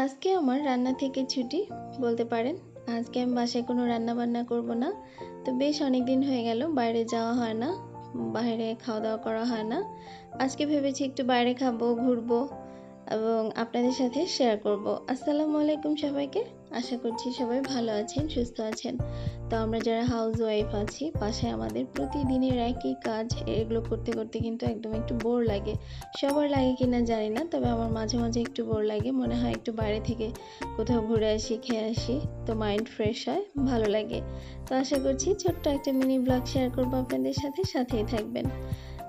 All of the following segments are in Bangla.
আজকে আমার রান্না থেকে ছুটি বলতে পারেন। আজকে আমি বাসায় কোনো রান্না-বান্না করব না। তো বেশ অনেকদিন হয়ে গেল বাইরে যাওয়া হয় না। বাইরে খাওয়া-দাওয়া করা হয় না। আজকে ভেবেছি একটু বাইরে খাবো, ঘুরবো এবং আপনাদের সাথে শেয়ার করব। আসসালামু আলাইকুম সবাইকে। আশা করছি সবাই ভালো আছেন, সুস্থ আছেন। তো আমরা যারা হাউসওয়াইফ আছি, বাসায় আমাদের প্রতিদিনের একই কাজ। এগুলো করতে, করতে কিন্তু একদম একটু বোর লাগে। সবার লাগে কিনা জানি না, তবে আমার মাঝে, মাঝে একটু বোর লাগে। মনে হয় একটু বাইরে থেকে কোথাও ঘুরে আসি, খেয়ে আসি। তো মাইন্ড ফ্রেশ হয়, ভালো লাগে। তো আশা করছি ছোট্ট একটা মিনি ব্লগ শেয়ার করব আপনাদের সাথে, সাথেই থাকবেন।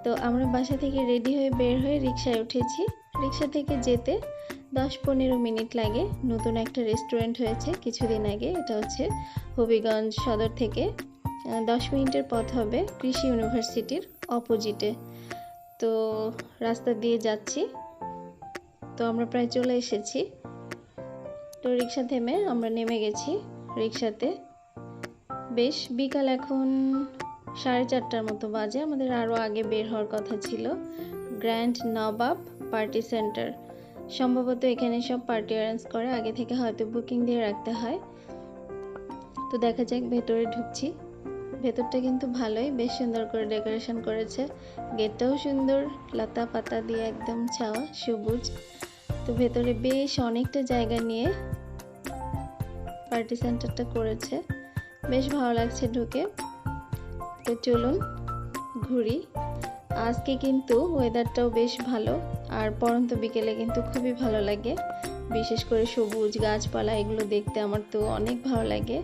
তো আমরা বাসা থেকে রেডি হয়ে বের হয়ে রিকশায় উঠেছি। রিকশা থেকে যেতে 10-15 মিনিট লাগে। নতুন একটা রেস্টুরেন্ট হয়েছে কিছুদিন আগে। এটা হচ্ছে হবিগঞ্জ সদর থেকে 10 মিনিটের পথ হবে কৃষি ইউনিভার্সিটির অপোজিটে। তো রাস্তা দিয়ে যাচ্ছি। তো আমরা প্রায় চলে এসেছি। তো রিকশা থেমে আমরা নেমে গেছি রিকশাতে। বেশ বিকাল এখন 4:30টার মতো বাজে। আমাদের আরও আগে বের হওয়ার কথা ছিল। গ্র্যান্ড নবাব পার্টি সেন্টার, সম্ভবত এখানে সব পার্টি অ্যারেঞ্জ করে, আগে থেকে হয়তো বুকিং দিয়ে রাখতে হয়। তো দেখা যাক, ভেতরে ঢুকছি। ভেতরটা কিন্তু ভালোই, বেশ সুন্দর করে ডেকোরেশন করেছে। গেটটাও সুন্দর, লতা পাতা দিয়ে একদম ছাওয়া, সবুজ। তো ভেতরে বেশ অনেকটা জায়গা নিয়ে পার্টি সেন্টারটা করেছে, বেশ ভালো লাগছে ঢুকে। তো চলুন ঘুরি। আজকে কিন্তু ওয়েদারটাও বেশ ভালো, আর পরন্ত বিকেলে কিন্তু খুবই ভালো লাগে। বিশেষ করে সবুজ গাছপালা এগুলো দেখতে আমার তো অনেক ভালো লাগে।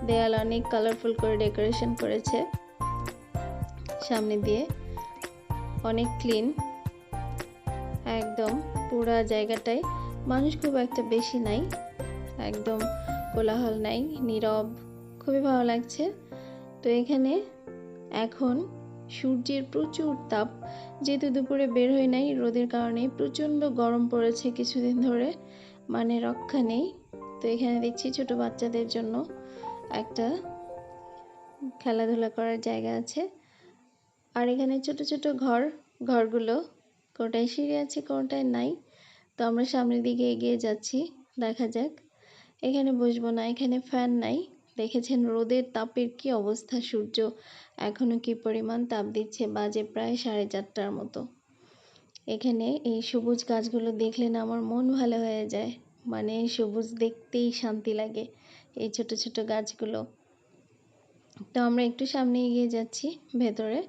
দেয়াল অনেক কালারফুল করে ডেকোরেশন করেছে, সামনে দিয়ে অনেক ক্লিন একদম পুরো জায়গাটায়। মানুষ খুব একটা বেশি নাই, একদম কোলাহল নাই, নীরব, খুবই ভালো লাগছে। তো এখানে এখন সূর্যের প্রচুর তাপ, যেহেতু দুপুরে বের হই নাই, রোদের কারণে প্রচণ্ড গরম পড়েছে কিছুদিন ধরে, মানে রক্ষা নেই। তো এখানে দেখছি ছোট বাচ্চাদের জন্য একটা খেলাধুলা করার জায়গা আছে। আর এখানে ছোট ছোট ঘরগুলো কোনটায় সিঁড়ি আছে কোনটায় নাই। তো আমরা সামনের দিকে এগিয়ে যাচ্ছি, দেখা যাক। এখানে বসবো না, এখানে ফ্যান নাই। দেখেছেন রোদের তাপের কি অবস্থা, সূর্য এখনো কি পরিমাণ তাপ দিচ্ছে, বাজে প্রায় 4:30টার মতো। এখানে এই সবুজ গাছগুলো দেখলে না আমার মন ভালো হয়ে যায়, মানে সবুজ দেখতেই শান্তি লাগে এই ছোট ছোট গাছগুলো। তো আমরা একটু সামনে এগিয়ে যাচ্ছি ভেতরে।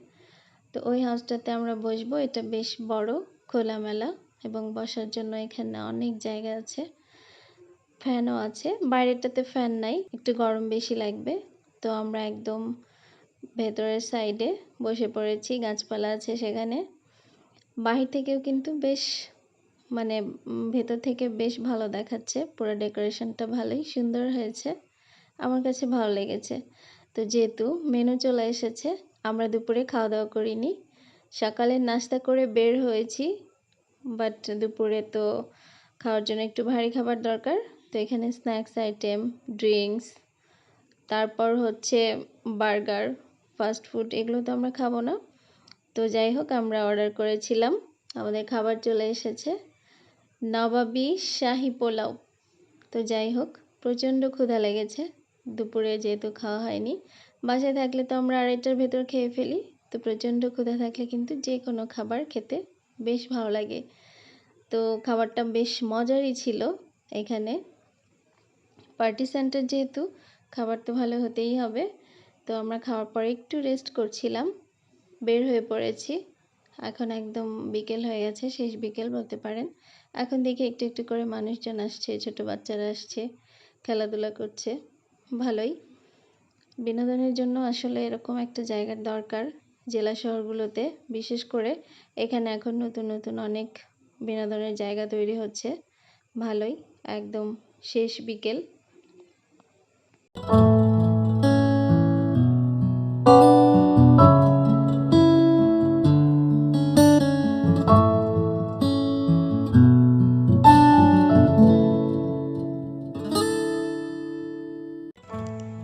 তো ওই হাউসটাতে আমরা বসবো, এটা বেশ বড়, খোলামেলা, এবং বসার জন্য এখানে অনেক জায়গা আছে। ফ্যানও আছে, বাইরেটাতে ফ্যান নাই, একটু গরম বেশি লাগবে। তো আমরা একদম ভেতরের সাইডে বসে পড়েছি, গাছপালা আছে সেখানে। বাহির থেকেও কিন্তু বেশ, মানে ভেতর থেকে বেশ ভালো দেখাচ্ছে, পুরো ডেকোরেশনটা ভালোই সুন্দর হয়েছে, আমার কাছে ভালো লেগেছে। তো যেহেতু মেনু চলে এসেছে, আমরা দুপুরে খাওয়া দাওয়া করিনি, সকালে নাস্তা করে বের হয়েছি, বাট দুপুরে তো খাওয়ার জন্য একটু ভারী খাবার দরকার। তো এখানে স্ন্যাক্স আইটেম, ড্রিঙ্কস, তারপর হচ্ছে বার্গার, ফাস্ট ফুড, এগুলো তো আমরা খাবো না। তো যাই হোক, আমরা অর্ডার করেছিলাম, আমাদের খাবার চলে এসেছে, নবাবী শাহী পোলাও। তো যাই হোক, প্রচণ্ড ক্ষুধা লেগেছে দুপুরে, যেহেতু খাওয়া হয়নি। বাসায় থাকলে তো আমরা 2:30টার ভেতর খেয়ে ফেলি। তো প্রচণ্ড ক্ষুধা থাকলে কিন্তু যে কোনো খাবার খেতে বেশ ভালো লাগে। তো খাবারটা বেশ মজারই ছিল। এখানে পার্টি সেন্টার যেহেতু, খাবার তো ভালো হতেই হবে। তো আমরা খাওয়ার পরে একটু রেস্ট করছিলাম, বের হয়ে পড়েছি। এখন একদম বিকেল হয়ে গেছে, শেষ বিকেল বলতে পারেন। এখন দেখি একটু একটু করে মানুষজন আসছে, ছোট বাচ্চারা আসছে, খেলাধুলা করছে, ভালোই। বিনোদনের জন্য আসলে এরকম একটা জায়গার দরকার জেলা শহরগুলোতে, বিশেষ করে এখানে এখন নতুন নতুন অনেক বিনোদনের জায়গা তৈরি হচ্ছে, ভালোই। একদম শেষ বিকেল।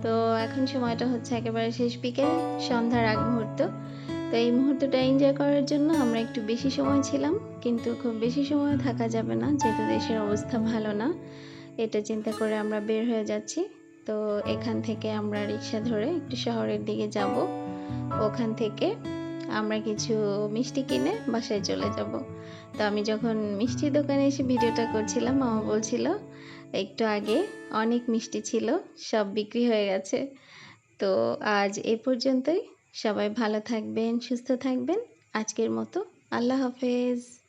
তো এখন সময়টা হচ্ছে একেবারে শেষ বিকেল, সন্ধ্যার আগ মুহূর্ত। তো এই মুহূর্তটা এনজয় করার জন্য আমরা একটু বেশি সময় ছিলাম, কিন্তু খুব বেশি সময় থাকা যাবে না, যেহেতু দেশের অবস্থা ভালো না। এটা চিন্তা করে আমরা বের হয়ে যাচ্ছি। তো এখান থেকে আমরা রিক্সা ধরে একটু শহরের দিকে যাব। ওখান থেকে আমরা কিছু মিষ্টি কিনে বাসায় চলে যাব। তো আমি যখন মিষ্টির দোকানে এসে ভিডিওটা করছিলাম, মামা বলছিল একটু আগে অনেক মিষ্টি ছিল, সব বিক্রি হয়ে গেছে। তো আজ এ পর্যন্তই। সবাই ভালো থাকবেন, সুস্থ থাকবেন। আজকের মতো আল্লাহ হাফেজ।